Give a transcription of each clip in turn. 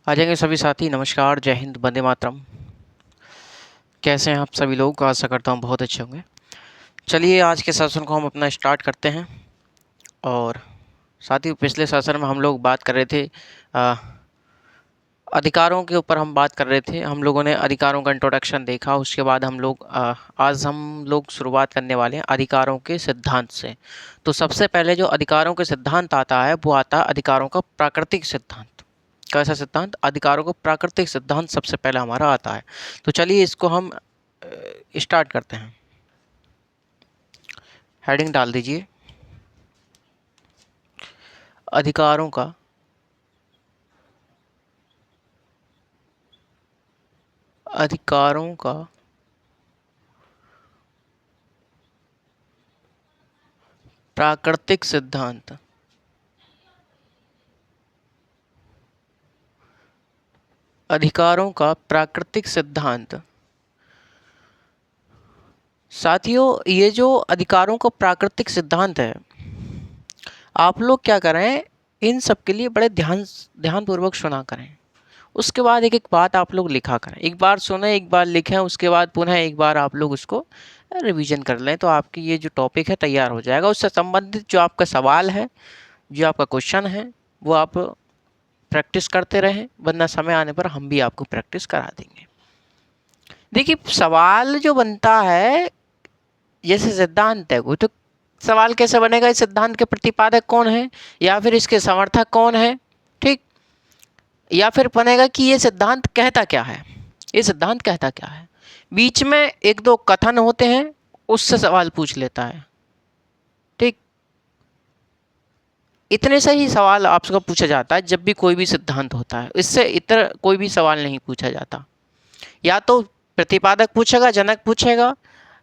आ जाएंगे सभी साथी। नमस्कार, जय हिंद, वंदे मातरम। कैसे हैं आप सभी लोग? आशा करता हूँ बहुत अच्छे होंगे। चलिए आज के सेशन को हम अपना स्टार्ट करते हैं। और साथियों, पिछले सेशन में हम लोग बात कर रहे थे अ, अधिकारों के ऊपर हम बात कर रहे थे। हम लोगों ने अधिकारों का इंट्रोडक्शन देखा। उसके बाद आज हम लोग शुरुआत करने वाले हैं अधिकारों के सिद्धांत से। तो सबसे पहले जो अधिकारों के सिद्धांत आता है वो आता है अधिकारों का प्राकृतिक सिद्धांत। कैसा सिद्धांत? अधिकारों का प्राकृतिक सिद्धांत सबसे पहले हमारा आता है। तो चलिए इसको हम स्टार्ट करते हैं। हेडिंग डाल दीजिए, अधिकारों का अधिकारों का प्राकृतिक सिद्धांत। अधिकारों का प्राकृतिक सिद्धांत। साथियों, ये जो अधिकारों का प्राकृतिक सिद्धांत है, आप लोग क्या करें, इन सब के लिए बड़े ध्यानपूर्वक सुना करें। उसके बाद एक एक बात आप लोग लिखा करें। एक बार सुने, एक बार लिखें, उसके बाद पुनः एक बार आप लोग उसको रिवीजन कर लें, तो आपकी ये जो टॉपिक है तैयार हो जाएगा। उससे संबंधित जो आपका सवाल है, जो आपका क्वेश्चन है, वो आप प्रैक्टिस करते रहें, वरना समय आने पर हम भी आपको प्रैक्टिस करा देंगे। देखिए, सवाल जो बनता है, जैसे सिद्धांत है, वो तो सवाल कैसे बनेगा? इस सिद्धांत के प्रतिपादक कौन है, या फिर इसके समर्थक कौन है, ठीक? या फिर बनेगा कि ये सिद्धांत कहता क्या है, ये सिद्धांत कहता क्या है। बीच में एक दो कथन होते हैं, उससे सवाल पूछ लेता है, ठीक? इतने से ही सवाल आपसे पूछा जाता है जब भी कोई भी सिद्धांत होता है। इससे इतर कोई भी सवाल नहीं पूछा जाता। या तो प्रतिपादक पूछेगा, जनक पूछेगा,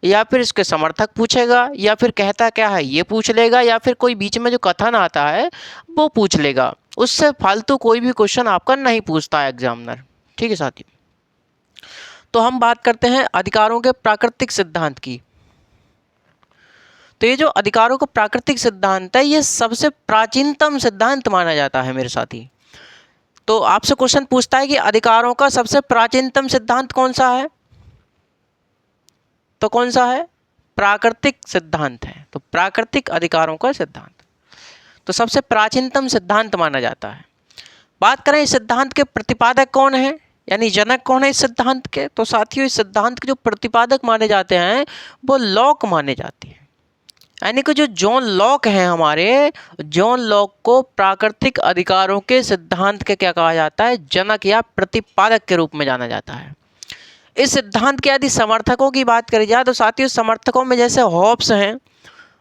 या फिर इसके समर्थक पूछेगा, या फिर कहता क्या है ये पूछ लेगा, या फिर कोई बीच में जो कथन आता है वो पूछ लेगा। उससे फालतू कोई भी क्वेश्चन आपका नहीं पूछता है एग्जामिनर, ठीक है साथी? तो हम बात करते हैं अधिकारों के प्राकृतिक सिद्धांत की। तो ये जो अधिकारों का प्राकृतिक सिद्धांत है, ये सबसे प्राचीनतम सिद्धांत माना जाता है मेरे साथी। तो आपसे क्वेश्चन पूछता है कि अधिकारों का सबसे प्राचीनतम सिद्धांत कौन सा है? तो कौन सा है? प्राकृतिक सिद्धांत है। तो प्राकृतिक अधिकारों का सिद्धांत तो सबसे प्राचीनतम सिद्धांत माना जाता है। बात करें इस सिद्धांत के प्रतिपादक कौन है, यानी जनक कौन है इस सिद्धांत के, तो साथियों इस सिद्धांत के जो प्रतिपादक माने जाते हैं वो लॉक माने जाते हैं। यानी कि जो जॉन लॉक हैं हमारे, जॉन लॉक को प्राकृतिक अधिकारों के सिद्धांत के क्या कहा जाता है? जनक या प्रतिपादक के रूप में जाना जाता है। इस सिद्धांत के यदि समर्थकों की बात करी जाए तो साथियों समर्थकों में जैसे हॉब्स हैं,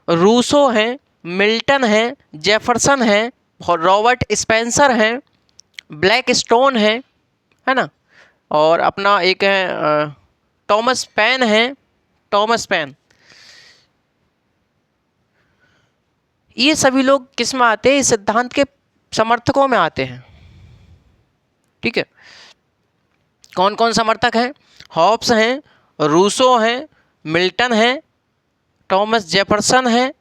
रूसो हैं, मिल्टन हैं, जेफरसन हैं, रॉबर्ट स्पेंसर हैं, ब्लैक स्टोन है ना, और अपना एक है टॉमस पेन है, टॉमस पेन। ये सभी लोग किस में आते हैं? इस सिद्धांत के समर्थकों में आते हैं, ठीक है? कौन कौन समर्थक हैं? हॉब्स हैं, रूसो हैं, मिल्टन हैं, टॉमस जेफरसन है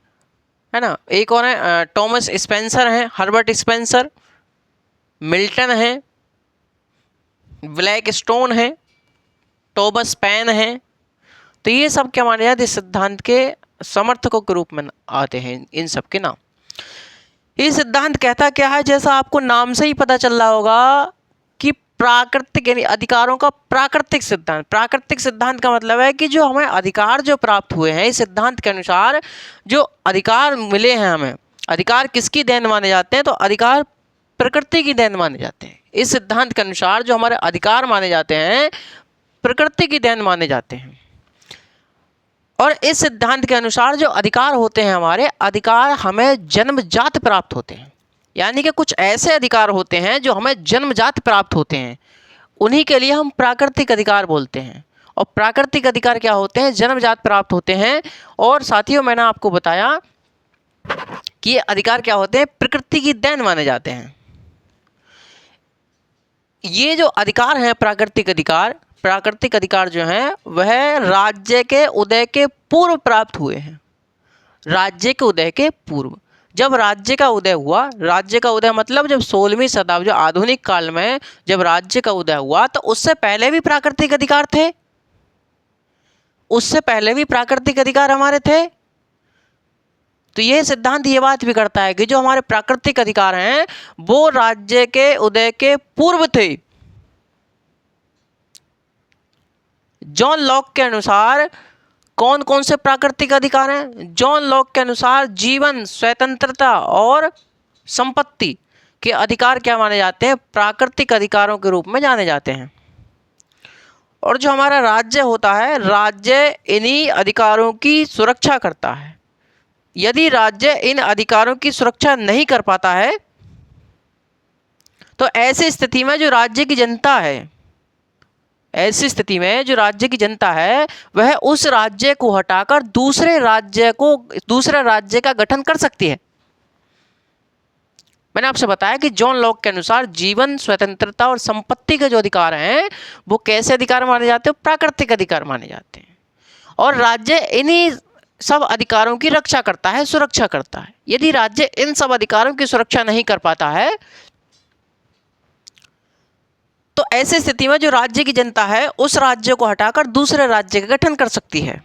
ना, एक और है टॉमस स्पेंसर हैं, हर्बर्ट स्पेंसर, मिल्टन है, ब्लैक स्टोन है, टॉमस पेन है। तो ये सब क्या माने जाते हैं? सिद्धांत के समर्थकों के रूप में आते हैं इन सब के नाम। ये सिद्धांत कहता क्या है? जैसा आपको नाम से ही पता चल रहा होगा कि प्राकृतिक, यानी अधिकारों का प्राकृतिक सिद्धांत। प्राकृतिक सिद्धांत का मतलब है कि जो हमें अधिकार जो प्राप्त हुए हैं इस सिद्धांत के अनुसार, जो अधिकार मिले हैं हमें, अधिकार किसकी देन माने जाते हैं? तो अधिकार प्रकृति की देन माने जाते हैं। इस सिद्धांत के अनुसार जो हमारे अधिकार माने जाते हैं प्रकृति की देन माने जाते हैं। और इस सिद्धांत के अनुसार जो अधिकार होते हैं हमारे, अधिकार हमें जन्मजात प्राप्त होते हैं। यानी कि कुछ ऐसे अधिकार होते हैं जो हमें जन्मजात प्राप्त होते हैं, उन्हीं के लिए हम प्राकृतिक अधिकार बोलते हैं। और प्राकृतिक अधिकार क्या होते हैं? जन्मजात प्राप्त होते हैं। और साथियों मैंने आपको बताया कि ये अधिकार क्या होते हैं? प्रकृति की देन माने जाते हैं। ये जो अधिकार हैं प्राकृतिक अधिकार जो हैं वह राज्य के उदय के पूर्व प्राप्त हुए हैं। राज्य के उदय के पूर्व। जब राज्य का उदय हुआ, राज्य का उदय मतलब जब 16वीं शताब्दी, जो आधुनिक काल में जब राज्य का उदय हुआ, तो उससे पहले भी प्राकृतिक अधिकार थे, उससे पहले भी प्राकृतिक अधिकार हमारे थे। तो ये सिद्धांत ये बात भी करता है कि जो हमारे प्राकृतिक अधिकार हैं वो राज्य के उदय के पूर्व थे। जॉन लॉक के अनुसार कौन कौन से प्राकृतिक अधिकार हैं? जॉन लॉक के अनुसार जीवन, स्वतंत्रता और संपत्ति के अधिकार क्या माने जाते हैं? प्राकृतिक अधिकारों के रूप में जाने जाते हैं। और जो हमारा राज्य होता है, राज्य इन्हीं अधिकारों की सुरक्षा करता है। यदि राज्य इन अधिकारों की सुरक्षा नहीं कर पाता है तो ऐसी स्थिति में जो राज्य की जनता है, ऐसी स्थिति में जो राज्य की जनता है वह उस राज्य को हटाकर दूसरे राज्य का गठन कर सकती है। मैंने आपसे बताया कि जॉन लॉक के अनुसार जीवन, स्वतंत्रता और संपत्ति के जो अधिकार हैं वो कैसे अधिकार माने जाते हैं? प्राकृतिक अधिकार माने जाते हैं। और राज्य इन्हीं सब अधिकारों की रक्षा करता है, सुरक्षा करता है। यदि राज्य इन सब अधिकारों की सुरक्षा नहीं कर पाता है तो ऐसी स्थिति में जो राज्य की जनता है उस राज्य को हटाकर दूसरे राज्य का गठन कर सकती है।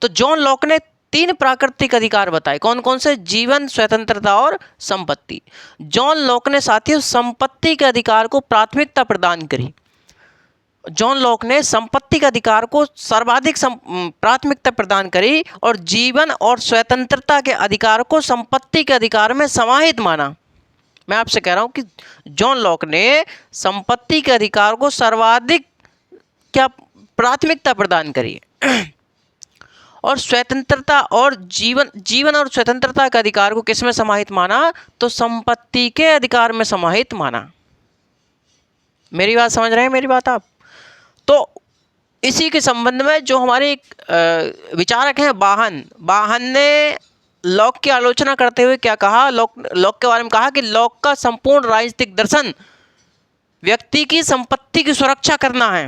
तो जॉन लॉक ने 3 प्राकृतिक अधिकार बताए, कौन कौन से? जीवन, स्वतंत्रता और संपत्ति। जॉन लॉक ने साथियों संपत्ति के अधिकार को प्राथमिकता प्रदान करी। जॉन लॉक ने संपत्ति के अधिकार को सर्वाधिक प्राथमिकता प्रदान करी और जीवन और स्वतंत्रता के अधिकार को संपत्ति के अधिकार में समाहित माना। मैं आपसे कह रहा हूं कि जॉन लॉक ने संपत्ति के अधिकार को सर्वाधिक क्या प्राथमिकता प्रदान करी और स्वतंत्रता और जीवन और स्वतंत्रता के अधिकार को किसमें समाहित माना? तो संपत्ति के अधिकार में समाहित माना। मेरी बात समझ रहे हैं? मेरी बात आप? तो इसी के संबंध में जो हमारे एक विचारक हैं बाहन ने लॉक की आलोचना करते हुए क्या कहा? लॉक के बारे में कहा कि लॉक का संपूर्ण राजनीतिक दर्शन व्यक्ति की संपत्ति की सुरक्षा करना है,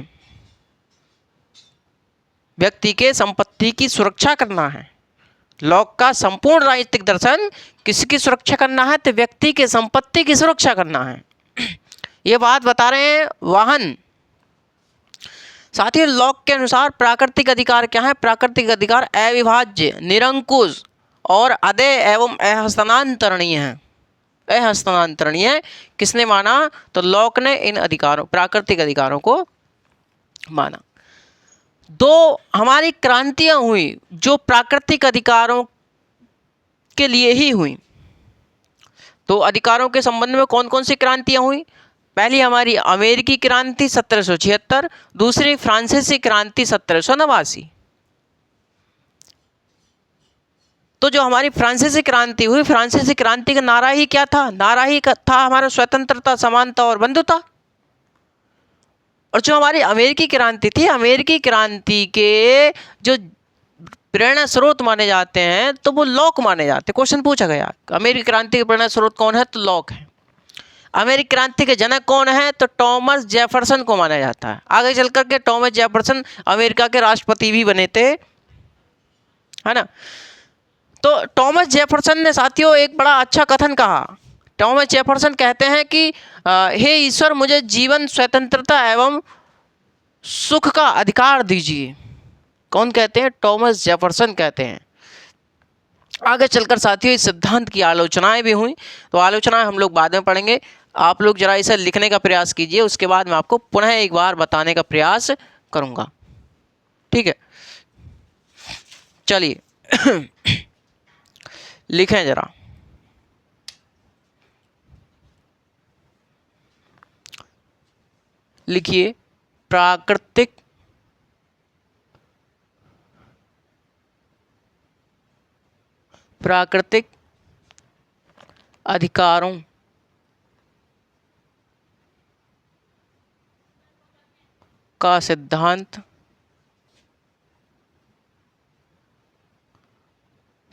व्यक्ति के संपत्ति की सुरक्षा करना है। लॉक का संपूर्ण राजनीतिक दर्शन किसकी सुरक्षा करना है? तो व्यक्ति के संपत्ति की सुरक्षा करना है। ये बात बता रहे हैं वाहन। साथियों लॉक के अनुसार प्राकृतिक अधिकार क्या है? प्राकृतिक अधिकार अविभाज्य, निरंकुश और अदेय एवं अहस्तांतरणीय है। अहस्तांतरणीय किसने माना? तो लॉक ने इन अधिकारों, प्राकृतिक अधिकारों को माना। 2 हमारी क्रांतियां हुई जो प्राकृतिक अधिकारों के लिए ही हुई। तो अधिकारों के संबंध में कौन कौन सी क्रांतियां हुई? पहली हमारी अमेरिकी क्रांति 1776, दूसरी फ्रांसीसी क्रांति 1789। तो जो हमारी फ्रांसीसी क्रांति हुई, फ्रांसीसी क्रांति का नारा ही क्या था? नारा ही था हमारा स्वतंत्रता, समानता और बंधुता। और जो हमारी अमेरिकी क्रांति थी, अमेरिकी क्रांति के जो प्रेरणा स्रोत माने जाते हैं तो वो लॉक माने जाते हैं। क्वेश्चन पूछा गया अमेरिकी क्रांति के प्रेरणा स्रोत कौन है? तो लॉक है। अमेरिकी क्रांति के जनक कौन है? तो टॉमस जेफरसन को माना जाता है। आगे चल करके टॉमस जेफरसन अमेरिका के राष्ट्रपति भी बने थे, है ना। तो टॉमस जेफरसन ने साथियों एक बड़ा अच्छा कथन कहा। टॉमस जेफरसन कहते हैं कि हे ईश्वर मुझे जीवन, स्वतंत्रता एवं सुख का अधिकार दीजिए। कौन कहते हैं? टॉमस जेफरसन कहते हैं। आगे चलकर साथियों इस सिद्धांत की आलोचनाएं भी हुई, तो आलोचनाएं हम लोग बाद में पढ़ेंगे। आप लोग जरा इसे लिखने का प्रयास कीजिए, उसके बाद मैं आपको पुनः एक बार बताने का प्रयास करूंगा, ठीक है। चलिए लिखें जरा। लिखिए प्राकृतिक अधिकारों का सिद्धांत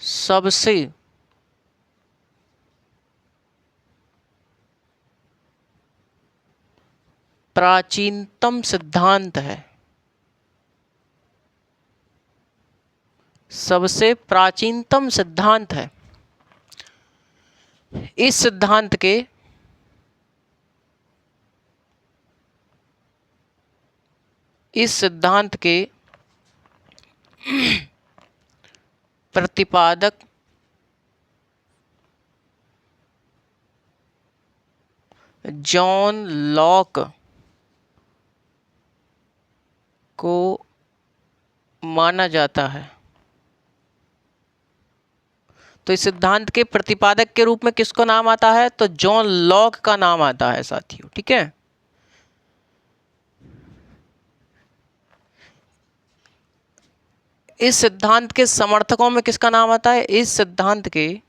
सबसे प्राचीनतम सिद्धांत है। सबसे प्राचीनतम सिद्धांत है। इस सिद्धांत के प्रतिपादक जॉन लॉक को माना जाता है। तो इस सिद्धांत के प्रतिपादक के रूप में किसको नाम आता है? तो जॉन लॉक का नाम आता है साथियों, ठीक है। इस सिद्धांत के समर्थकों में किसका नाम आता है? इस सिद्धांत के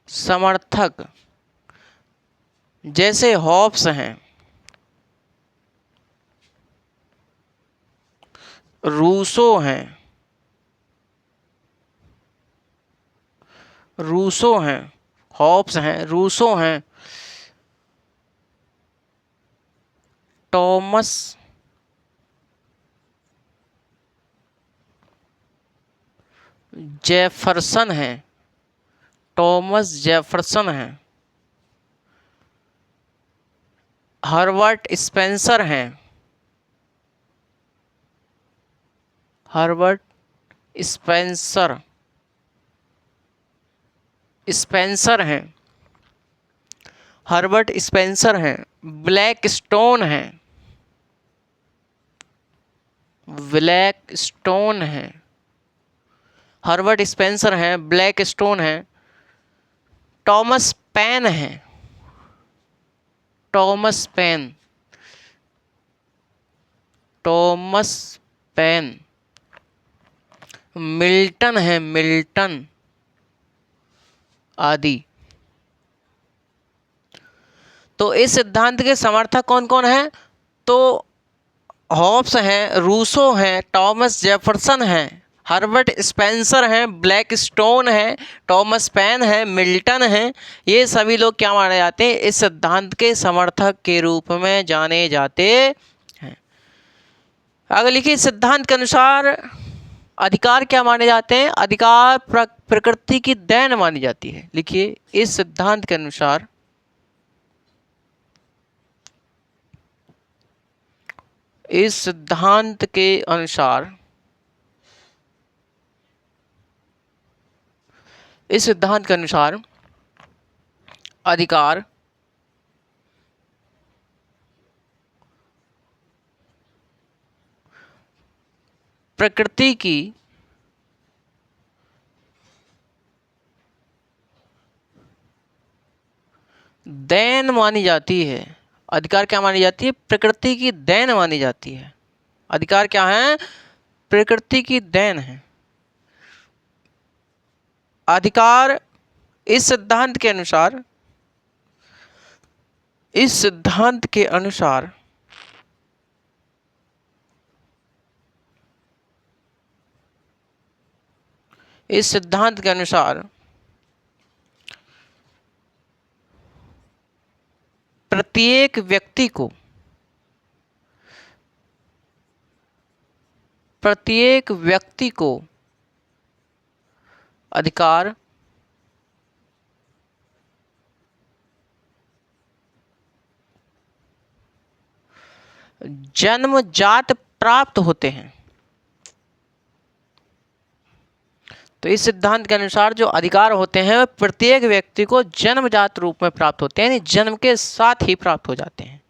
समर्थक जैसे हॉब्स हैं, रूसो हैं, हॉब्स हैं, रूसो हैं, टॉमस जेफरसन हैं, हर्बर्ट स्पेंसर हैं, हर्बर्ट स्पेंसर हैं, ब्लैक स्टोन हैं, हर्बर्ट स्पेंसर हैं, ब्लैक स्टोन हैं, टॉमस पेन हैं, मिल्टन है, आदि। तो इस सिद्धांत के समर्थक कौन कौन हैं? तो हॉब्स हैं, रूसो हैं, टॉमस जेफरसन हैं, हर्बर्ट स्पेंसर हैं, ब्लैक स्टोन है, टॉमस पेन है, मिल्टन है। ये सभी लोग क्या माने जाते हैं? इस सिद्धांत के समर्थक के रूप में जाने जाते हैं। आगे लिखिए, सिद्धांत के अनुसार अधिकार क्या माने जाते हैं? अधिकार प्रकृति की देन मानी जाती है। लिखिए, इस सिद्धांत के अनुसार अधिकार प्रकृति की देन मानी जाती है। अधिकार क्या मानी जाती है? प्रकृति की देन मानी जाती है। अधिकार क्या है? प्रकृति की देन है। अधिकार इस सिद्धांत के अनुसार प्रत्येक व्यक्ति को अधिकार जन्मजात प्राप्त होते हैं। तो इस सिद्धांत के अनुसार जो अधिकार होते हैं प्रत्येक व्यक्ति को जन्मजात रूप में प्राप्त होते हैं, यानी जन्म के साथ ही प्राप्त हो जाते हैं,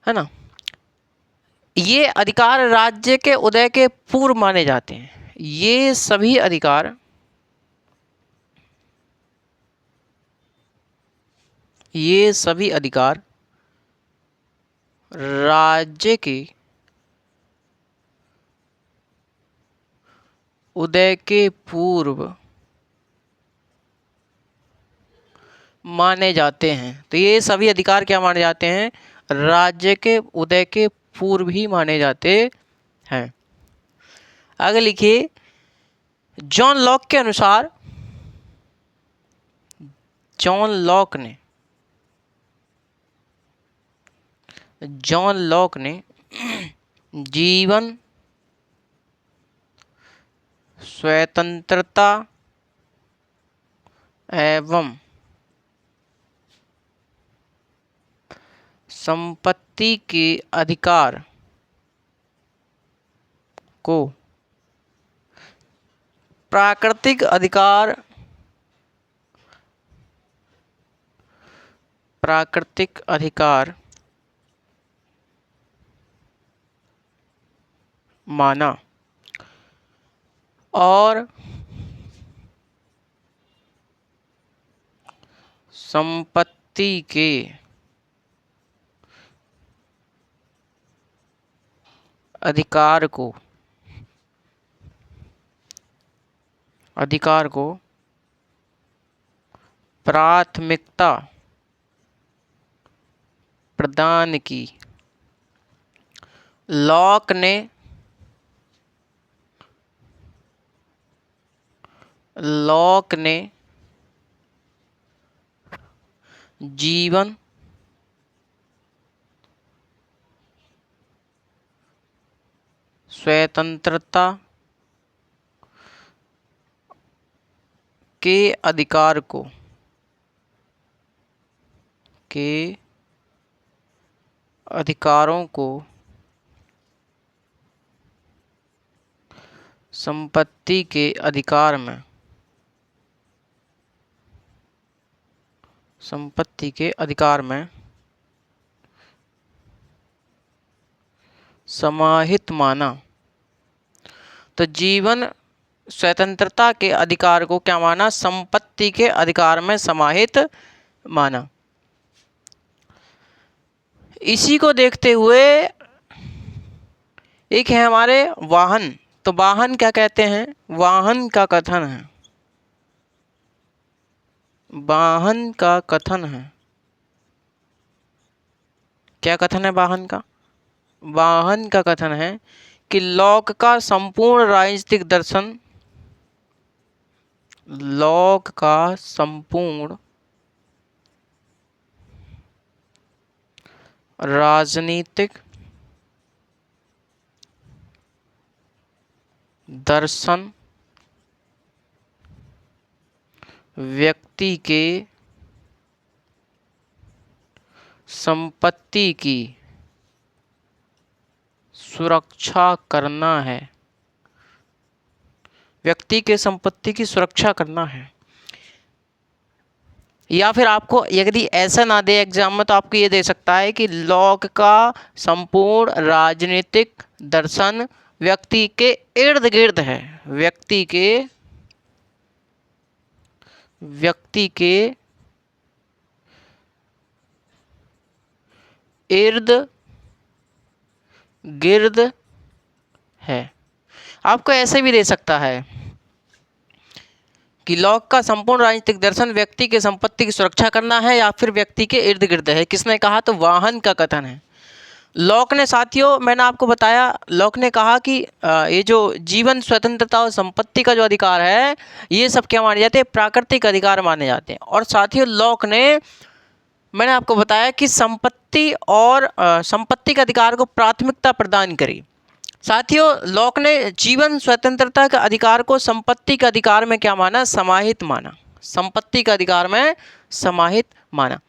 है ना। ये अधिकार राज्य के उदय के पूर्व माने जाते हैं। ये सभी अधिकार राज्य के उदय के पूर्व माने जाते हैं। तो ये सभी अधिकार क्या माने जाते हैं? राज्य के उदय के पूर्व ही माने जाते हैं। आगे लिखिए, जॉन लॉक के अनुसार जॉन लॉक ने जॉन लॉक ने जीवन स्वतंत्रता एवं संपत्ति के अधिकार को प्राकृतिक अधिकार माना और संपत्ति के अधिकार को प्राथमिकता प्रदान की। लॉक ने जीवन स्वतंत्रता के अधिकारों को संपत्ति के अधिकार में समाहित माना। तो जीवन स्वतंत्रता के अधिकार को क्या माना? संपत्ति के अधिकार में समाहित माना। इसी को देखते हुए एक है हमारे वाहन। तो वाहन क्या कहते हैं? वाहन का कथन है, क्या कथन है वाहन का? वाहन का कथन है कि लॉक का संपूर्ण राजनीतिक दर्शन, लॉक का संपूर्ण राजनीतिक दर्शन व्यक्ति के संपत्ति की सुरक्षा करना है, व्यक्ति के संपत्ति की सुरक्षा करना है। या फिर आपको यदि ऐसा ना दे एग्जाम में तो आपको ये दे सकता है कि लॉक का संपूर्ण राजनीतिक दर्शन व्यक्ति के इर्द गिर्द है, व्यक्ति के इर्द गिर्द है। आपको ऐसे भी दे सकता है कि लॉक का संपूर्ण राजनीतिक दर्शन व्यक्ति के संपत्ति की सुरक्षा करना है या फिर व्यक्ति के इर्द गिर्द है। किसने कहा? तो वाहन का कथन है। लॉक ने, साथियों मैंने आपको बताया, लॉक ने कहा कि ये जो जीवन स्वतंत्रता और संपत्ति का जो अधिकार है ये सब क्या माने जाते हैं? प्राकृतिक अधिकार माने जाते हैं। और साथियों लॉक ने, मैंने आपको बताया कि संपत्ति और संपत्ति के अधिकार को प्राथमिकता प्रदान करी। साथियों लॉक ने जीवन स्वतंत्रता के अधिकार को संपत्ति के अधिकार में क्या माना? समाहित माना, संपत्ति के अधिकार में समाहित माना।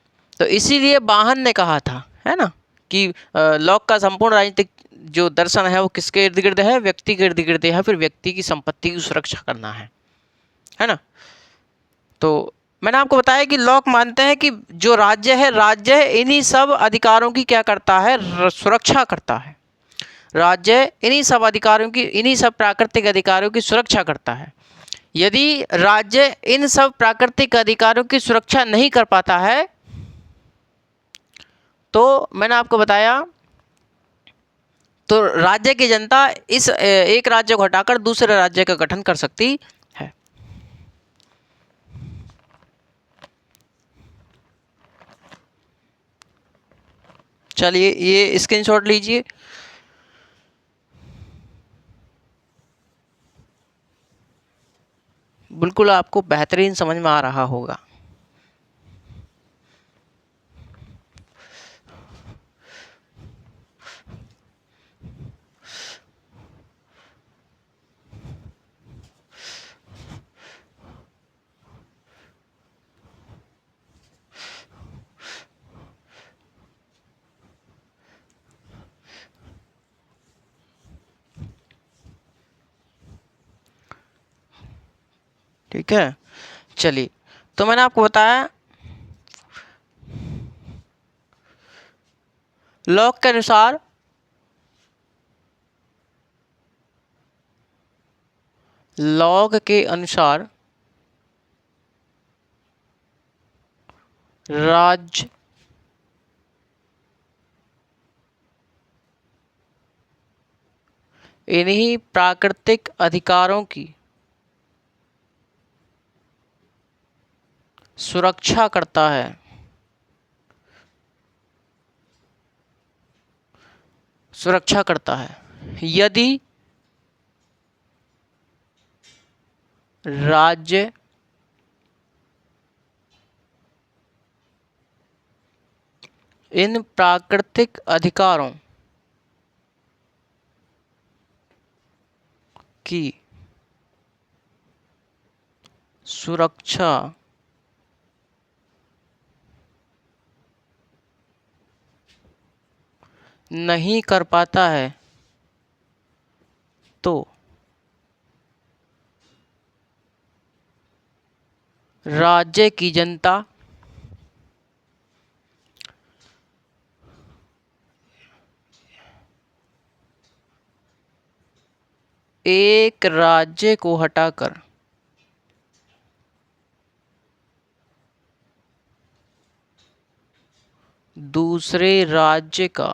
तो इसीलिए वाहन ने कहा था, है ना, कि लॉक का संपूर्ण राजनीतिक जो दर्शन है वो किसके इर्द गिर्द है? व्यक्ति के इर्द गिर्द है, फिर व्यक्ति की संपत्ति की सुरक्षा करना है ना। तो मैंने आपको बताया कि लॉक मानते हैं कि जो राज्य है इन्हीं सब अधिकारों की क्या करता है? सुरक्षा करता है। राज्य इन्हीं सब अधिकारों की, इन्हीं सब प्राकृतिक अधिकारों की सुरक्षा करता है। यदि राज्य इन सब प्राकृतिक अधिकारों की सुरक्षा नहीं कर पाता है तो मैंने आपको बताया तो राज्य की जनता इस एक राज्य को हटाकर दूसरे राज्य का गठन कर सकती है। चलिए ये स्क्रीनशॉट लीजिए। बिल्कुल आपको बेहतरीन समझ में आ रहा होगा। ठीक है, चलिए, तो मैंने आपको बताया लॉक के अनुसार राज्य इन्हीं प्राकृतिक अधिकारों की सुरक्षा करता है। सुरक्षा करता है यदि राज्य इन प्राकृतिक अधिकारों की सुरक्षा नहीं कर पाता है तो राज्य की जनता एक राज्य को हटाकर दूसरे राज्य का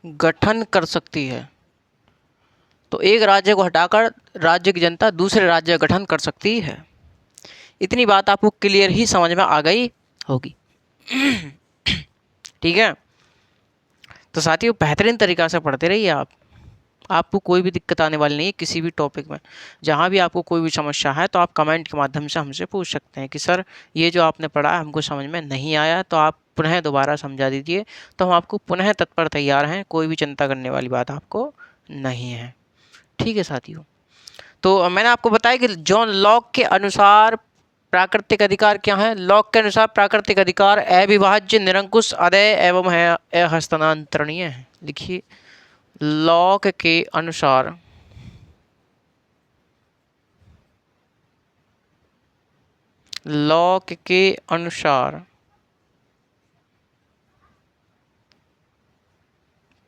गठन कर सकती है। तो एक राज्य को हटाकर राज्य की जनता दूसरे राज्य का गठन कर सकती है। इतनी बात आपको क्लियर ही समझ में आ गई होगी। ठीक है, तो साथियों बेहतरीन तरीक़ा से पढ़ते रहिए आप, आपको कोई भी दिक्कत आने वाली नहीं है किसी भी टॉपिक में। जहाँ भी आपको कोई भी समस्या है तो आप कमेंट के माध्यम से हमसे पूछ सकते हैं कि सर ये जो आपने पढ़ा हमको समझ में नहीं आया, तो आप पुनः दोबारा समझा दीजिए, तो हम आपको पुनः तत्पर तैयार हैं, कोई भी चिंता करने वाली बात आपको नहीं है। ठीक है साथियों, तो मैंने आपको बताया कि जॉन लॉक के अनुसार प्राकृतिक अधिकार क्या है। लॉक के अनुसार प्राकृतिक अधिकार अविभाज्य, निरंकुश, अदेय एवं है हस्तांतरणीय है। लिखिए, लॉक के अनुसार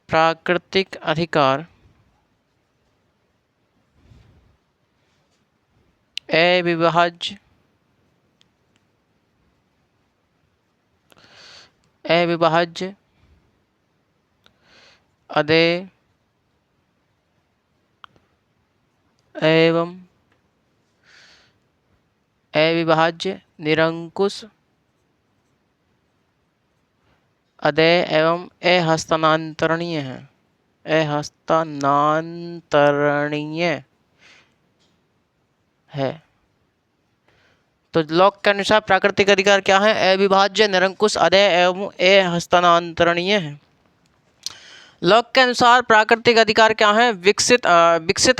प्राकृतिक अधिकार अविभाज्य, अदेय एवं अविभाज्य, निरंकुश, अदेय एवं अहस्तांतरणीय है। अहस्तांतरणीय है। तो लॉक के अनुसार प्राकृतिक अधिकार क्या है? अविभाज्य, निरंकुश, अदेय एवं अहस्तांतरणीय है। लॉक के अनुसार प्राकृतिक अधिकार क्या है? विकसित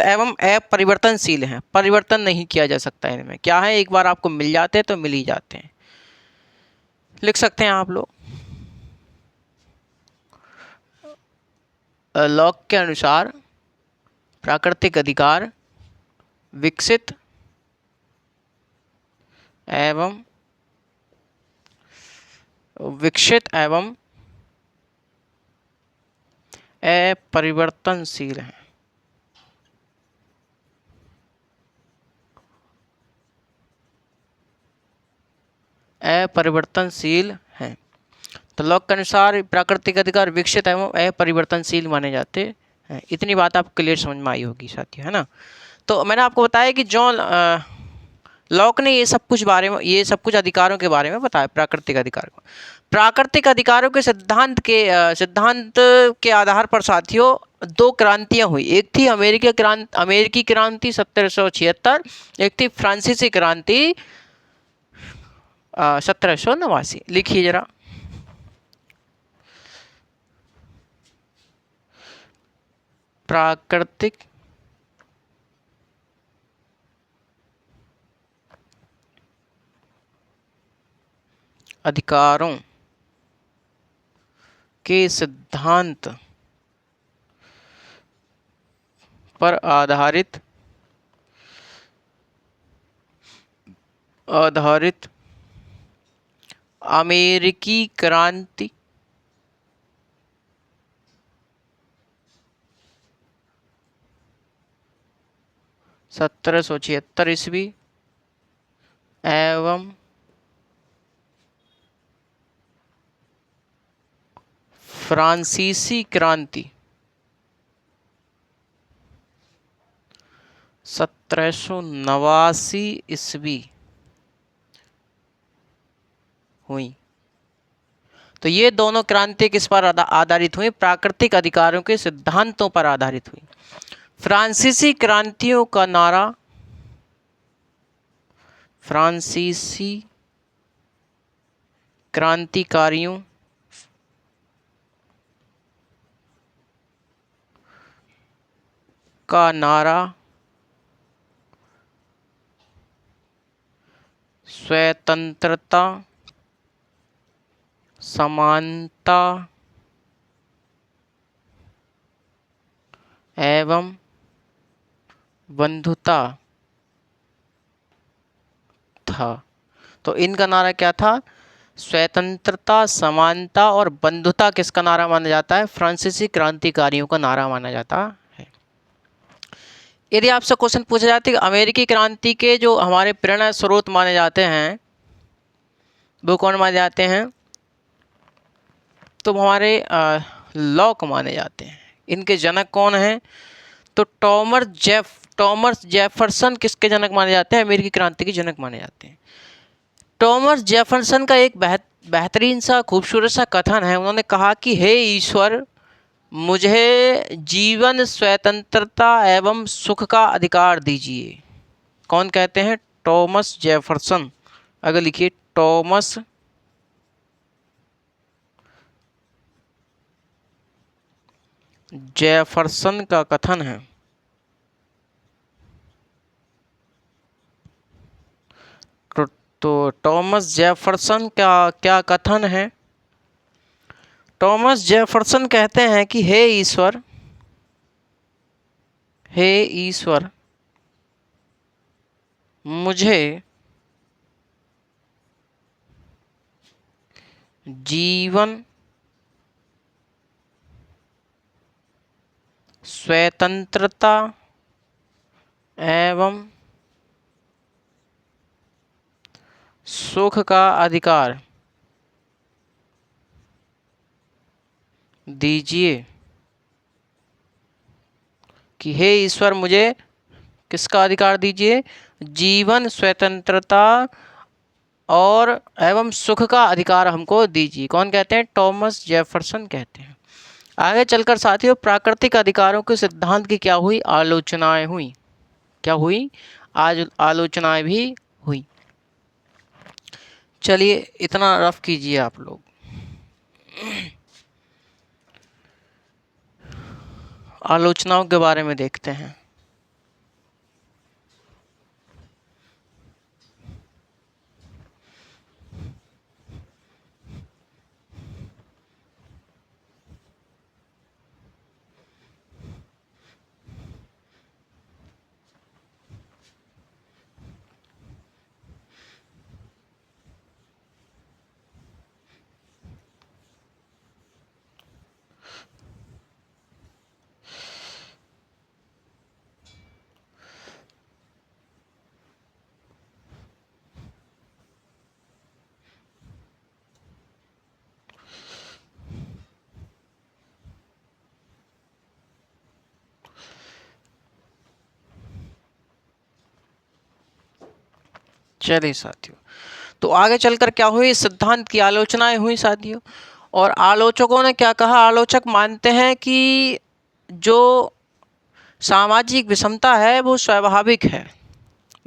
एवं अपरिवर्तनशील है, परिवर्तन नहीं किया जा सकता है। इनमें क्या है, एक बार आपको मिल जाते हैं तो मिल ही जाते हैं। लिख सकते हैं आप लोग, लॉक के अनुसार प्राकृतिक अधिकार विकसित एवं अपरिवर्तनशील है। अपरिवर्तनशील है। तो लॉक के अनुसार प्राकृतिक अधिकार विकसित एवं अपरिवर्तनशील माने जाते हैं। इतनी बात आप क्लियर समझ में आई होगी साथियों, है ना। तो मैंने आपको बताया कि जॉन लॉक ने ये सब कुछ अधिकारों के बारे में बताया। प्राकृतिक अधिकारों के सिद्धांत के आधार पर साथियों दो क्रांतियां हुई। एक थी अमेरिकी क्रांति 1776, एक थी फ्रांसीसी क्रांति 1789। लिखिए जरा, प्राकृतिक अधिकारों के सिद्धांत पर आधारित अमेरिकी क्रांति 1776 ईस्वी एवं फ्रांसीसी क्रांति 1789 ईस्वी हुई। तो ये दोनों क्रांति किस पर आधारित हुई? प्राकृतिक अधिकारों के सिद्धांतों पर आधारित हुई। फ्रांसीसी क्रांतियों का नारा, फ्रांसीसी क्रांतिकारियों का नारा स्वतंत्रता, समानता एवं बंधुता था। तो इनका नारा क्या था? स्वतंत्रता, समानता और बंधुता किसका नारा माना जाता है? फ्रांसीसी क्रांतिकारियों का नारा माना जाता है। यदि आपसे क्वेश्चन पूछा जाता है कि अमेरिकी क्रांति के जो हमारे प्रेरणा स्रोत माने जाते हैं वो कौन माने जाते हैं? तो हमारे लॉक माने जाते हैं। इनके जनक कौन हैं? तो टॉमस जेफरसन किसके जनक माने जाते हैं? अमेरिकी क्रांति के जनक माने जाते हैं। टॉमस जेफरसन का एक बेहतरीन सा खूबसूरत सा कथन है। उन्होंने कहा कि हे ईश्वर, मुझे जीवन, स्वतंत्रता एवं सुख का अधिकार दीजिए। कौन कहते हैं? Thomas Jefferson. अगर लिखिए टॉमस जेफरसन का कथन है। तो टॉमस जेफरसन का क्या कथन है? टॉमस जेफरसन कहते हैं कि हे ईश्वर, मुझे जीवन, स्वतंत्रता एवं सुख का अधिकार दीजिए। कि हे ईश्वर, मुझे किसका अधिकार दीजिए? जीवन, स्वतंत्रता और एवं सुख का अधिकार हमको दीजिए। कौन कहते हैं? टॉमस जेफरसन कहते हैं। आगे चलकर साथियों, प्राकृतिक अधिकारों के सिद्धांत की क्या हुई? आलोचनाएं हुई। क्या हुई? आज आलोचनाएं भी हुई। चलिए इतना रफ कीजिए आप लोग। आलोचनाओं के बारे में देखते हैं। चलिए साथियों, तो आगे चलकर क्या हुई? सिद्धांत की आलोचनाएं हुई साथियों। और आलोचकों ने क्या कहा? आलोचक मानते हैं कि जो सामाजिक विषमता है वो स्वाभाविक है।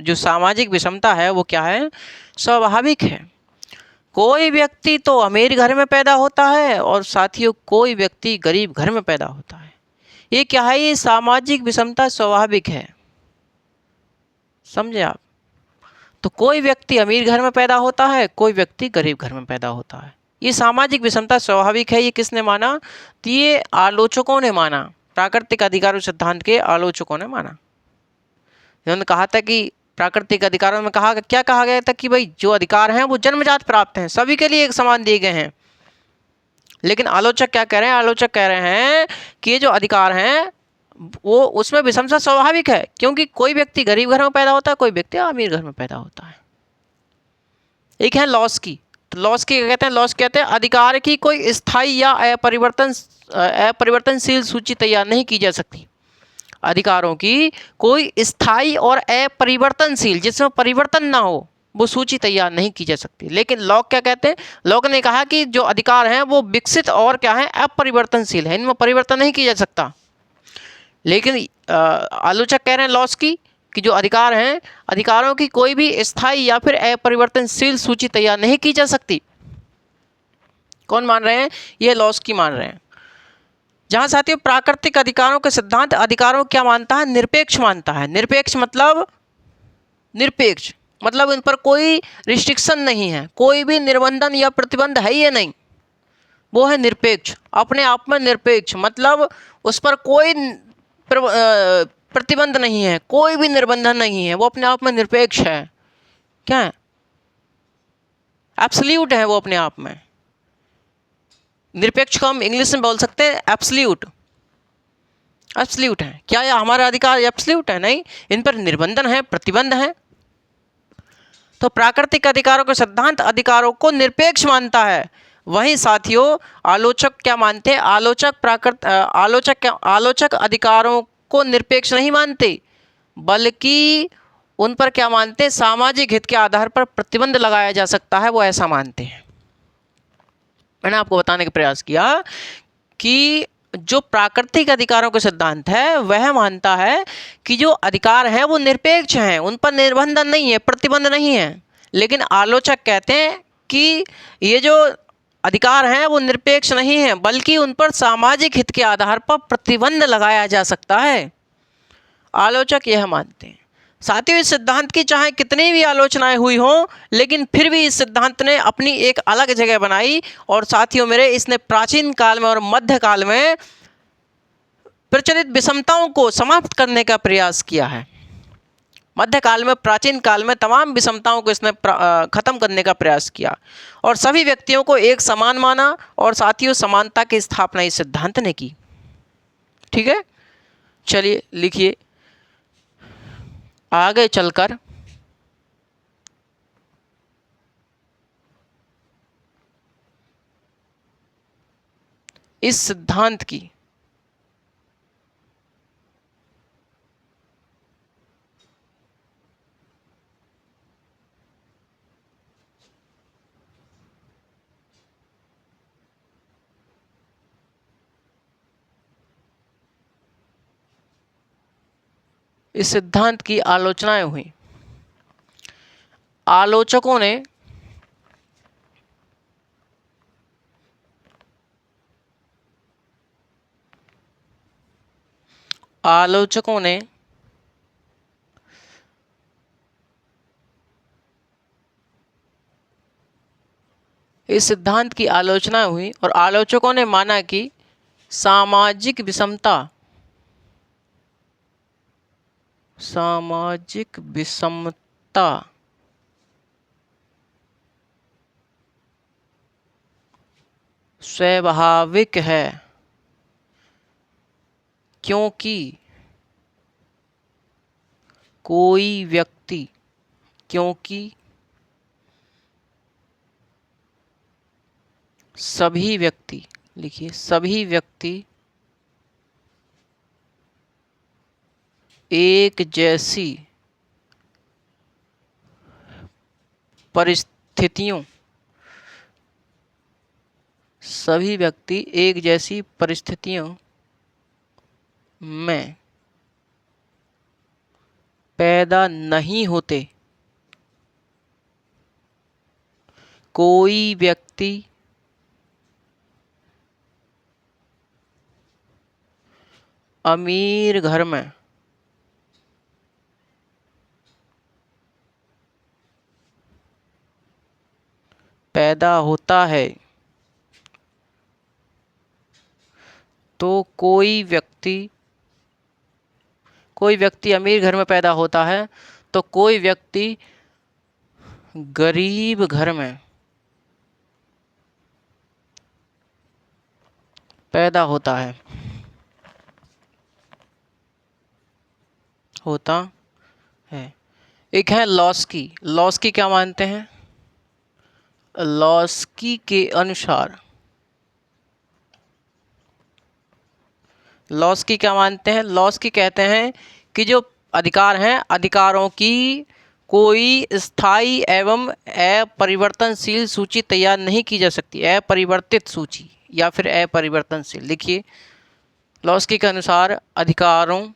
जो सामाजिक विषमता है वो क्या है? स्वाभाविक है। कोई व्यक्ति तो अमीर घर में पैदा होता है और साथियों कोई व्यक्ति गरीब घर में पैदा होता है। ये क्या है? ये सामाजिक विषमता स्वाभाविक है। समझे आप? तो कोई व्यक्ति अमीर घर में पैदा होता है, कोई व्यक्ति गरीब घर में पैदा होता है। ये सामाजिक विषमता स्वाभाविक है। ये किसने माना? तो ये आलोचकों ने माना। प्राकृतिक अधिकारों सिद्धांत के आलोचकों ने माना। इन्होंने कहा था कि प्राकृतिक अधिकारों में क्या कहा गया था कि भाई जो अधिकार हैं वो जन्मजात प्राप्त हैं, सभी के लिए एक समान दिए गए हैं। लेकिन आलोचक क्या कह रहे हैं? आलोचक कह रहे हैं कि ये जो अधिकार हैं वो उसमें विषमता स्वाभाविक है, क्योंकि कोई व्यक्ति गरीब घर में पैदा होता है, कोई व्यक्ति अमीर घर में पैदा होता है। एक है लॉस की, तो लॉस की क्या कहते हैं? लॉस कहते हैं अधिकार की कोई स्थायी या अपरिवर्तनशील सूची तैयार नहीं की जा सकती। अधिकारों की कोई स्थायी और अपरिवर्तनशील, जिसमें परिवर्तन ना हो, वो सूची तैयार नहीं की जा सकती। लेकिन लॉक क्या कहते हैं? लॉक ने कहा कि जो अधिकार हैं वो विकसित और क्या है? अपरिवर्तनशील है, इनमें परिवर्तन नहीं किया जा सकता। लेकिन आलोचक कह रहे हैं लॉस की कि जो अधिकार हैं, अधिकारों की कोई भी स्थायी या फिर अपरिवर्तनशील सूची तैयार नहीं की जा सकती। कौन मान रहे हैं? ये लॉस की मान रहे हैं। जहां साथियों प्राकृतिक अधिकारों के सिद्धांत अधिकारों क्या मानता है? निरपेक्ष मानता है। निरपेक्ष मतलब इन पर कोई रिस्ट्रिक्शन नहीं है, कोई भी निर्बंधन या प्रतिबंध है ही नहीं, वो है निरपेक्ष, अपने आप में निरपेक्ष। मतलब उस पर कोई प्रतिबंध नहीं है, कोई भी निर्बंधन नहीं है, वो अपने आप में निरपेक्ष है। क्या है? एब्सोल्यूट है वो अपने आप में। निरपेक्ष को हम इंग्लिश में बोल सकते हैं एब्सोल्यूट। एब्सोल्यूट है क्या? यह हमारा अधिकार एब्सोल्यूट है? नहीं, इन पर निर्बंधन है, प्रतिबंध है। तो प्राकृतिक अधिकारों का सिद्धांत अधिकारों को निरपेक्ष मानता है। वहीं साथियों आलोचक क्या मानते हैं? आलोचक अधिकारों को निरपेक्ष नहीं मानते, बल्कि उन पर क्या मानते हैं? सामाजिक हित के आधार पर प्रतिबंध लगाया जा सकता है, वो ऐसा मानते हैं। मैंने आपको बताने का प्रयास किया कि जो प्राकृतिक अधिकारों का सिद्धांत है वह मानता है कि जो अधिकार हैं वो निरपेक्ष हैं, उन पर निर्बंधन नहीं है, प्रतिबंध नहीं है। लेकिन आलोचक कहते हैं कि ये जो अधिकार हैं वो निरपेक्ष नहीं है, बल्कि उन पर सामाजिक हित के आधार पर प्रतिबंध लगाया जा सकता है। आलोचक यह मानते हैं। साथियों इस सिद्धांत की चाहे कितनी भी आलोचनाएं हुई हों, लेकिन फिर भी इस सिद्धांत ने अपनी एक अलग जगह बनाई। और साथियों मेरे, इसने प्राचीन काल में और मध्य काल में प्रचलित विषमताओं को समाप्त करने का प्रयास किया है। मध्यकाल में, प्राचीन काल में तमाम विषमताओं को इसने खत्म करने का प्रयास किया और सभी व्यक्तियों को एक समान माना। और साथियों समानता की स्थापना इस सिद्धांत ने की। ठीक है, चलिए लिखिए। आगे चलकर इस सिद्धांत की आलोचनाएं हुई। आलोचकों ने इस सिद्धांत की आलोचना हुई और आलोचकों ने माना कि सामाजिक विषमता स्वाभाविक है, क्योंकि सभी व्यक्ति, लिखिए, सभी व्यक्ति एक जैसी परिस्थितियों में पैदा नहीं होते। कोई व्यक्ति अमीर घर में पैदा होता है तो कोई व्यक्ति अमीर घर में पैदा होता है तो कोई व्यक्ति गरीब घर में पैदा होता है। एक है लॉस्की। लॉस्की क्या मानते हैं? लॉस्की के अनुसार लॉस्की क्या मानते हैं? लॉस्की कहते हैं कि जो अधिकार हैं, अधिकारों की कोई स्थायी एवं अपरिवर्तनशील सूची तैयार नहीं की जा सकती। अपरिवर्तित सूची या फिर अपरिवर्तनशील। लिखिए, लॉस्की के अनुसार अधिकारों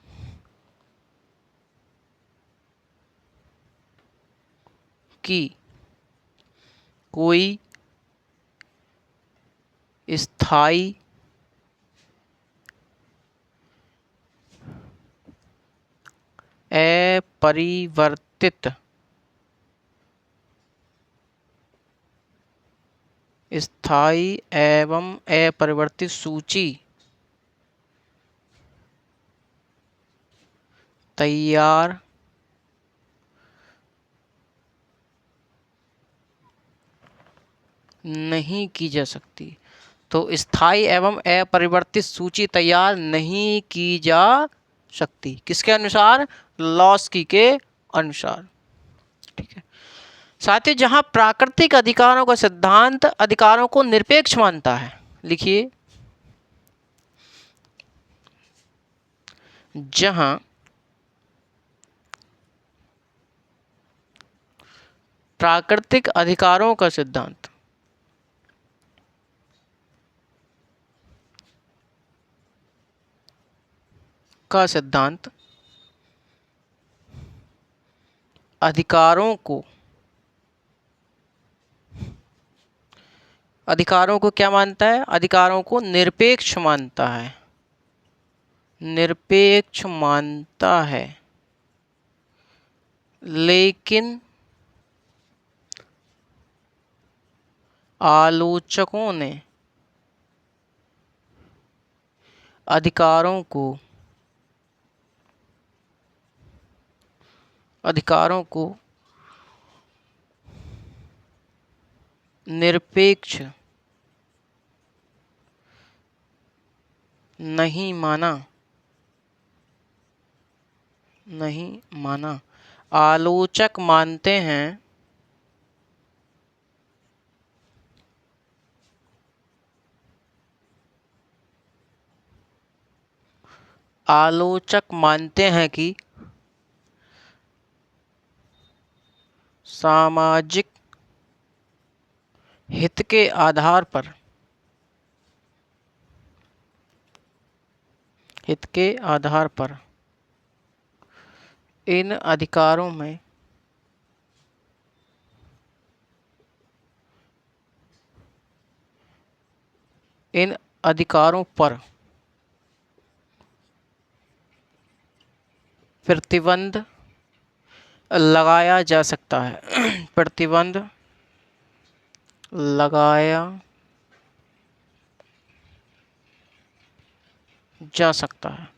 की कोई स्थायी अपरिवर्तित स्थायी एवं अपरिवर्तित सूची तैयार नहीं की जा सकती। तो स्थायी एवं अपरिवर्तित सूची तैयार नहीं की जा सकती। किसके अनुसार? लॉस्की के अनुसार। ठीक है। साथ ही जहां प्राकृतिक अधिकारों का सिद्धांत अधिकारों को निरपेक्ष मानता है। लिखिए, जहां प्राकृतिक अधिकारों का सिद्धांत अधिकारों को क्या मानता है? अधिकारों को निरपेक्ष मानता है। निरपेक्ष मानता है, लेकिन आलोचकों ने अधिकारों को निरपेक्ष नहीं माना। आलोचक मानते हैं कि सामाजिक हित के आधार पर इन अधिकारों पर प्रतिबंध लगाया जा सकता है। प्रतिबंध लगाया जा सकता है।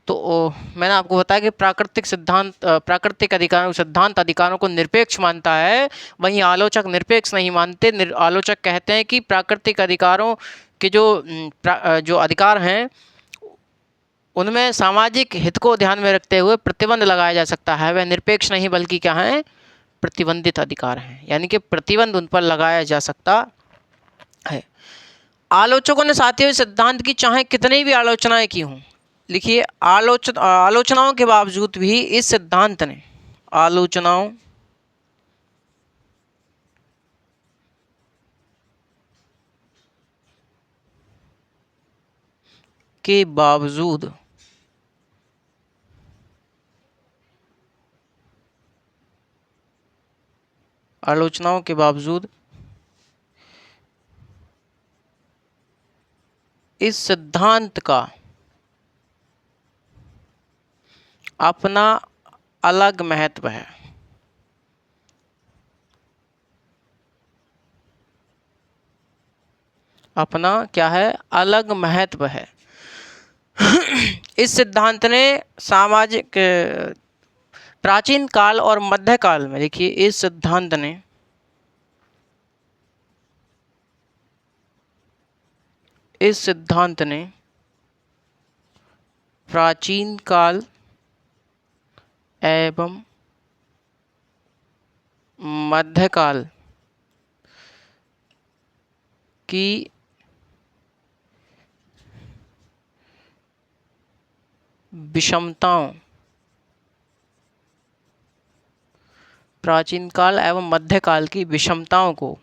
तो मैंने आपको बताया कि प्राकृतिक अधिकारों सिद्धांत अधिकारों को निरपेक्ष मानता है, वहीं आलोचक निरपेक्ष नहीं मानते। आलोचक कहते हैं कि प्राकृतिक अधिकारों के जो अधिकार हैं उनमें सामाजिक हित को ध्यान में रखते हुए प्रतिबंध लगाया जा सकता है। वह निरपेक्ष नहीं बल्कि क्या है? प्रतिबंधित अधिकार हैं, यानी कि प्रतिबंध उन पर लगाया जा सकता है। आलोचकों ने साथियों इस सिद्धांत की चाहे कितनी भी आलोचनाएं की हों, लिखिए, आलोचनाओं के बावजूद भी इस सिद्धांत ने आलोचनाओं के बावजूद इस सिद्धांत का अपना अलग महत्व है। अपना क्या है, अलग महत्व है। इस सिद्धांत ने सामाजिक प्राचीन काल और मध्यकाल में, देखिए इस सिद्धांत ने प्राचीन काल एवं मध्यकाल की विषमताओं, प्राचीन काल एवं मध्यकाल की विषमताओं को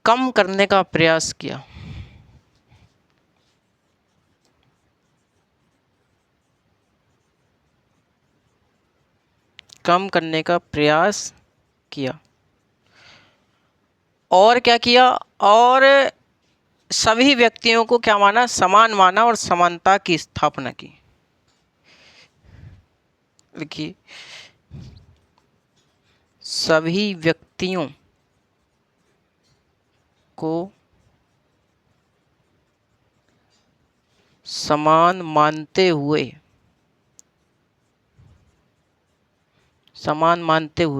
कम करने का प्रयास किया। कम करने का प्रयास किया। और क्या किया, और सभी व्यक्तियों को क्या माना, समान माना और समानता की स्थापना की। देखिए, सभी व्यक्तियों को समान मानते हुए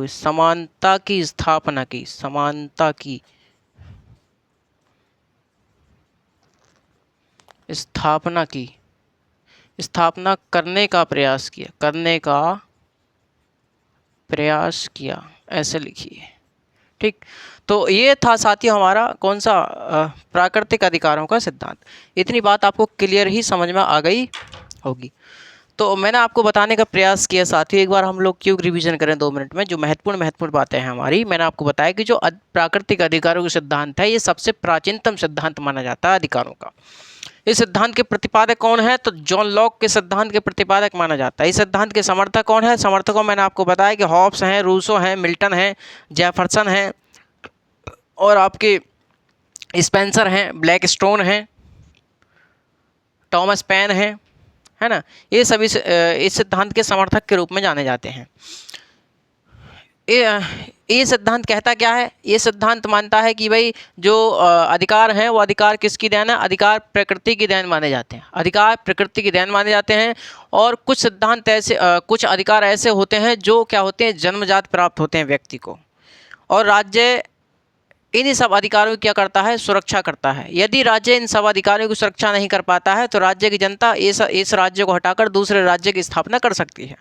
समानता की स्थापना की, समानता की स्थापना करने का प्रयास किया, ऐसे लिखिए। ठीक, तो ये था साथियों हमारा कौन सा, प्राकृतिक अधिकारों का सिद्धांत। इतनी बात आपको क्लियर ही समझ में आ गई होगी। तो मैंने आपको बताने का प्रयास किया साथियों, एक बार हम लोग क्यों रिवीजन करें 2 मिनट में, जो महत्वपूर्ण बातें हैं हमारी। मैंने आपको बताया कि जो प्राकृतिक अधिकारों का सिद्धांत है, ये सबसे प्राचीनतम सिद्धांत माना जाता है अधिकारों का। इस सिद्धांत के प्रतिपादक कौन है, तो जॉन लॉक के सिद्धांत के प्रतिपादक माना जाता है। इस सिद्धांत के समर्थक कौन है, समर्थकों मैंने आपको बताया कि हॉब्स हैं, रूसो हैं, मिल्टन हैं, जेफरसन हैं, और आपके स्पेंसर हैं, ब्लैक स्टोन हैं, टॉमस पेन हैं, है ना। ये सभी इस सिद्धांत के समर्थक के रूप में जाने जाते हैं। ये सिद्धांत कहता क्या है, ये सिद्धांत मानता है कि भाई जो अधिकार हैं वो अधिकार किसकी देन है, अधिकार प्रकृति की देन माने जाते हैं, अधिकार प्रकृति की देन माने जाते हैं। और कुछ सिद्धांत ऐसे कुछ अधिकार ऐसे होते हैं जो क्या होते हैं, जन्मजात प्राप्त होते हैं व्यक्ति को, और राज्य इन्हीं सब अधिकारों की क्या करता है, सुरक्षा करता है। यदि राज्य इन सब अधिकारों की सुरक्षा नहीं कर पाता है तो राज्य की जनता इस राज्य को हटाकर दूसरे राज्य की स्थापना कर सकती है।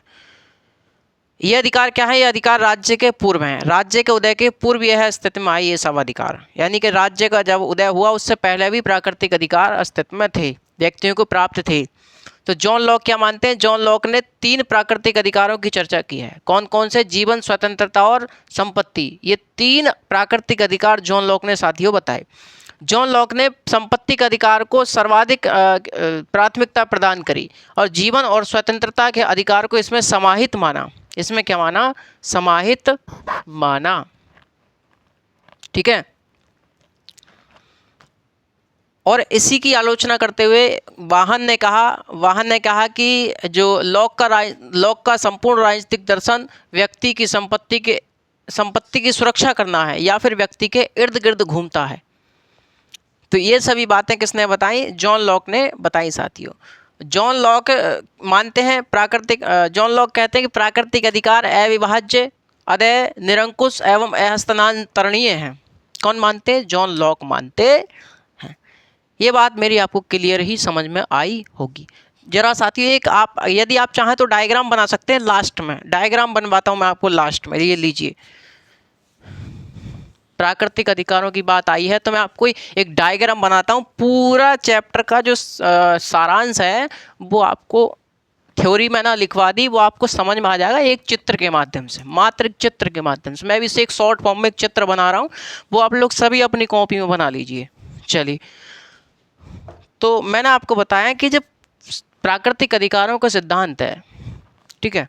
ये अधिकार क्या है, ये अधिकार राज्य के पूर्व हैं, राज्य के उदय के पूर्व यह अस्तित्व में आई ये सब अधिकार, यानी कि राज्य का जब उदय हुआ उससे पहले भी प्राकृतिक अधिकार अस्तित्व में थे, व्यक्तियों को प्राप्त थे। तो जॉन लॉक क्या मानते हैं, जॉन लॉक ने 3 प्राकृतिक अधिकारों की चर्चा की है। कौन कौन से, जीवन, स्वतंत्रता और संपत्ति। ये 3 प्राकृतिक अधिकार जॉन लॉक ने साथियों बताए। जॉन लॉक ने संपत्ति के अधिकार को सर्वाधिक प्राथमिकता प्रदान करी और जीवन और स्वतंत्रता के अधिकार को इसमें समाहित माना। इसमें क्या माना, समाहित माना। ठीक है, और इसी की आलोचना करते हुए वाहन ने कहा कि जो लॉक का संपूर्ण राजनीतिक दर्शन व्यक्ति की संपत्ति की सुरक्षा करना है या फिर व्यक्ति के इर्द गिर्द घूमता है। तो ये सभी बातें किसने बताई, जॉन लॉक ने बताई साथियों। जॉन लॉक मानते हैं जॉन लॉक कहते हैं कि प्राकृतिक अधिकार अविभाज्य, अदेय, निरंकुश एवं अहस्तांतरणीय हैं। कौन मानते हैं, जॉन लॉक मानते हैं। ये बात मेरी आपको क्लियर ही समझ में आई होगी। जरा साथियों यदि आप चाहें तो डायग्राम बना सकते हैं, लास्ट में डायग्राम बनवाता हूँ मैं आपको लास्ट में। ये लीजिए, प्राकृतिक अधिकारों की बात आई है तो मैं आपको एक डायग्राम बनाता हूँ। पूरा चैप्टर का जो सारांश है वो आपको थ्योरी में ना लिखवा दी, वो आपको समझ में आ जाएगा एक चित्र के माध्यम से, मात्र एक चित्र के माध्यम से। मैं भी इसे एक शॉर्ट फॉर्म में एक चित्र बना रहा हूँ, वो आप लोग सभी अपनी कॉपी में बना लीजिए। चलिए, तो मैंने आपको बताया कि जब प्राकृतिक अधिकारों का सिद्धांत है, ठीक है,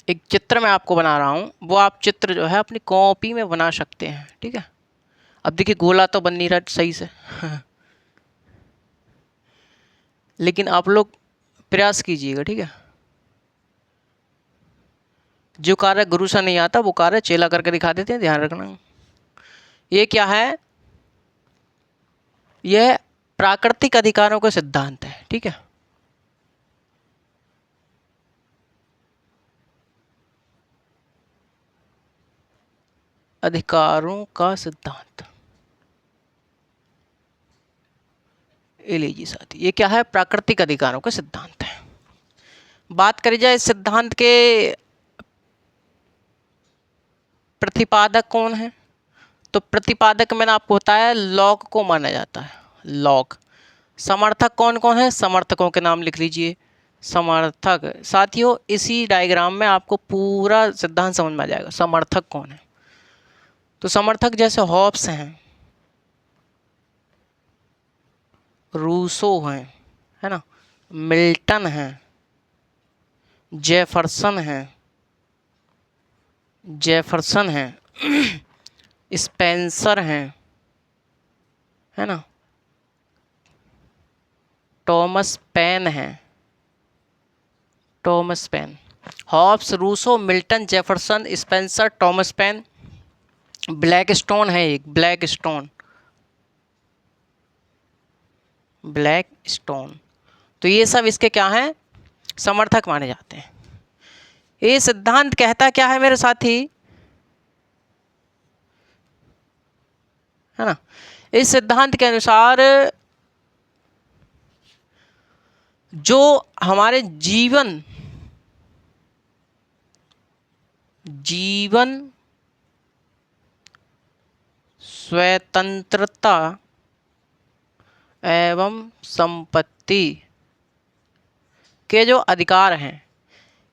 एक चित्र मैं आपको बना रहा हूँ, वो आप चित्र जो है अपनी कॉपी में बना सकते हैं। ठीक है, अब देखिए गोला तो बन नहीं रहा सही से लेकिन आप लोग प्रयास कीजिएगा। ठीक है, जो कार्य गुरु से नहीं आता वो कार्य चेला करके दिखा देते हैं, ध्यान रखना। ये क्या है, यह प्राकृतिक अधिकारों का सिद्धांत है। ठीक है, अधिकारों का सिद्धांत, ये लीजिए साथी, ये क्या है, प्राकृतिक अधिकारों का सिद्धांत है। बात करी जाए इस सिद्धांत के प्रतिपादक कौन है, तो प्रतिपादक मैंने आपको बताया लॉक को माना जाता है, लॉक। समर्थक कौन कौन है, समर्थकों के नाम लिख लीजिए। समर्थक साथियों, इसी डायग्राम में आपको पूरा सिद्धांत समझ में आ जाएगा। समर्थक कौन है, तो समर्थक जैसे हॉब्स हैं, रूसो हैं, है ना, मिल्टन हैं, जेफरसन हैं, स्पेंसर हैं, है ना, टॉमस पेन हैं, Thomas Paine, Hobbes, Rousseau, Milton, Jefferson, Spencer, Thomas Paine. Blackstone है एक, ब्लैकस्टोन। तो ये सब इसके क्या हैं, समर्थक माने जाते हैं। ये सिद्धांत कहता क्या है मेरे साथी, है ना, इस सिद्धांत के अनुसार जो हमारे जीवन स्वतंत्रता एवं संपत्ति के जो अधिकार हैं,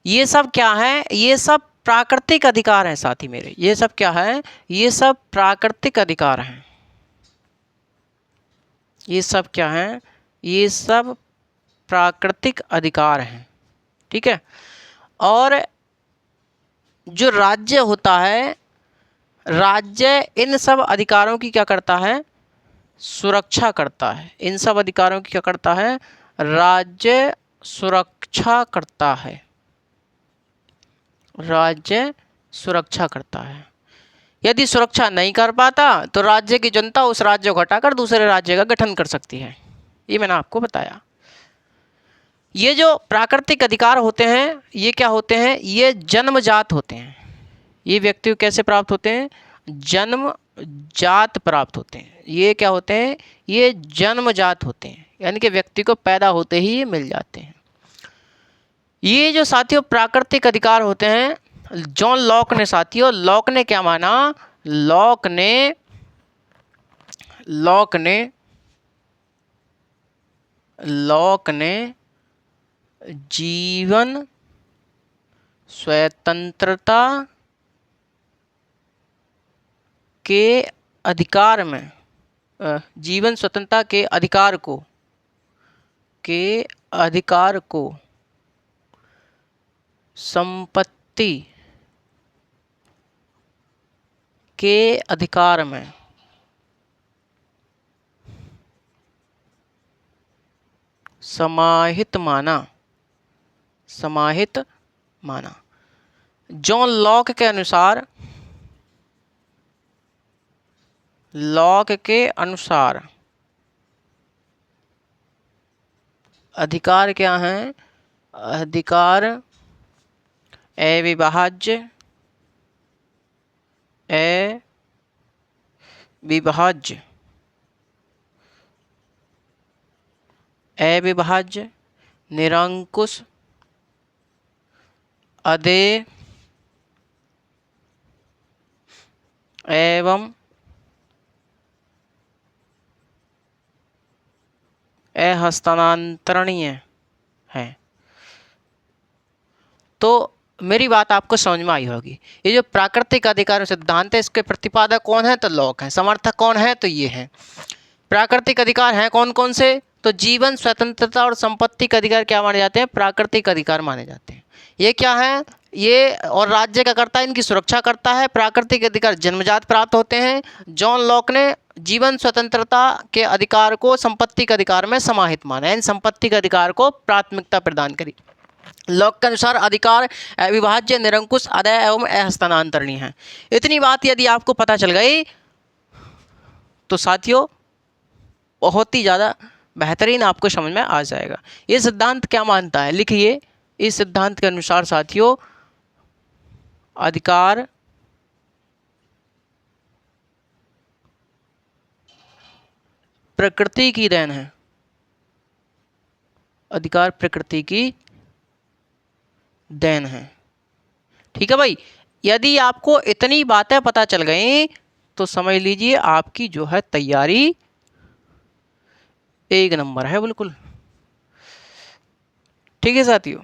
ये सब क्या है, ये सब प्राकृतिक अधिकार हैं साथी मेरे। ये सब क्या है, ये सब प्राकृतिक अधिकार हैं। ये सब क्या हैं, ये सब प्राकृतिक अधिकार हैं। ठीक है, और जो राज्य होता है, राज्य इन सब अधिकारों की क्या करता है, सुरक्षा करता है। इन सब अधिकारों की क्या करता है, राज्य सुरक्षा करता है, राज्य सुरक्षा करता है। यदि सुरक्षा नहीं कर पाता तो राज्य की जनता उस राज्य को हटाकर दूसरे राज्य का गठन कर सकती है। ये मैंने आपको बताया। ये जो प्राकृतिक अधिकार होते हैं, ये क्या होते हैं, ये जन्मजात होते हैं। ये व्यक्ति को कैसे प्राप्त होते हैं, जन्मजात प्राप्त होते हैं। ये क्या होते हैं, ये जन्मजात होते हैं, यानी कि व्यक्ति को पैदा होते ही ये मिल जाते हैं। ये जो साथियों प्राकृतिक अधिकार होते हैं, जॉन लॉक ने साथियों, लॉक ने क्या माना, लॉक ने जीवन स्वतंत्रता के अधिकार में, जीवन स्वतंत्रता के अधिकार को संपत्ति के अधिकार में समाहित माना। जॉन लॉक के अनुसार अधिकार क्या हैं, अधिकार अविभाज्य, निरंकुश, अदेय एवं अहस्तांतरणीय है। तो मेरी बात आपको समझ में आई होगी। ये जो प्राकृतिक अधिकार सिद्धांत है, इसके प्रतिपादक कौन है, तो लॉक है। समर्थक कौन है, तो ये है। प्राकृतिक अधिकार हैं कौन कौन से, तो जीवन स्वतंत्रता और संपत्ति के अधिकार क्या माने जाते हैं, प्राकृतिक अधिकार माने जाते हैं। ये क्या है, ये और राज्य क्या करता है, इनकी सुरक्षा करता है। प्राकृतिक अधिकार जन्मजात प्राप्त होते हैं। जॉन लॉक ने जीवन स्वतंत्रता के अधिकार को संपत्ति के अधिकार में समाहित माना, इन संपत्ति के अधिकार को प्राथमिकता प्रदान करी। लॉक के अनुसार अधिकार अविभाज्य, निरंकुश, अदेय एवं अहस्तांतरणीय है। इतनी बात यदि आपको पता चल गई तो साथियों बहुत ही ज़्यादा बेहतरीन आपको समझ में आ जाएगा। ये सिद्धांत क्या मानता है, लिखिए। इस सिद्धांत के अनुसार साथियों अधिकार प्रकृति की देन है। अधिकार प्रकृति की देन है। ठीक है भाई, यदि आपको इतनी बातें पता चल गई तो समझ लीजिए आपकी जो है तैयारी एक नंबर है बिल्कुल। ठीक है साथियों,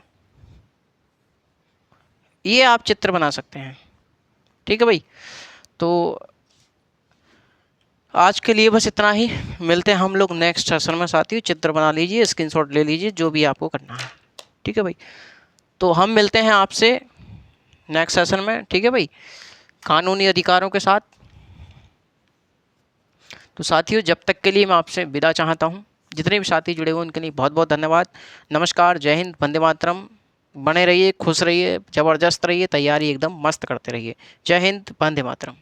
ये आप चित्र बना सकते हैं। ठीक है भाई, तो आज के लिए बस इतना ही। मिलते हैं हम लोग नेक्स्ट सेशन में साथियों। चित्र बना लीजिए, स्क्रीनशॉट ले लीजिए, जो भी आपको करना है। ठीक है भाई, तो हम मिलते हैं आपसे नेक्स्ट सेशन में। ठीक है भाई, कानूनी अधिकारों के साथ। तो साथियों जब तक के लिए मैं आपसे विदा चाहता हूँ। जितने भी साथी जुड़े हुए उनके लिए बहुत बहुत धन्यवाद। नमस्कार, जय हिंद, वंदे मातरम। बने रहिए, खुश रहिए, ज़बरदस्त रहिए, तैयारी एकदम मस्त करते रहिए। जय हिंद, वंदे मातरम।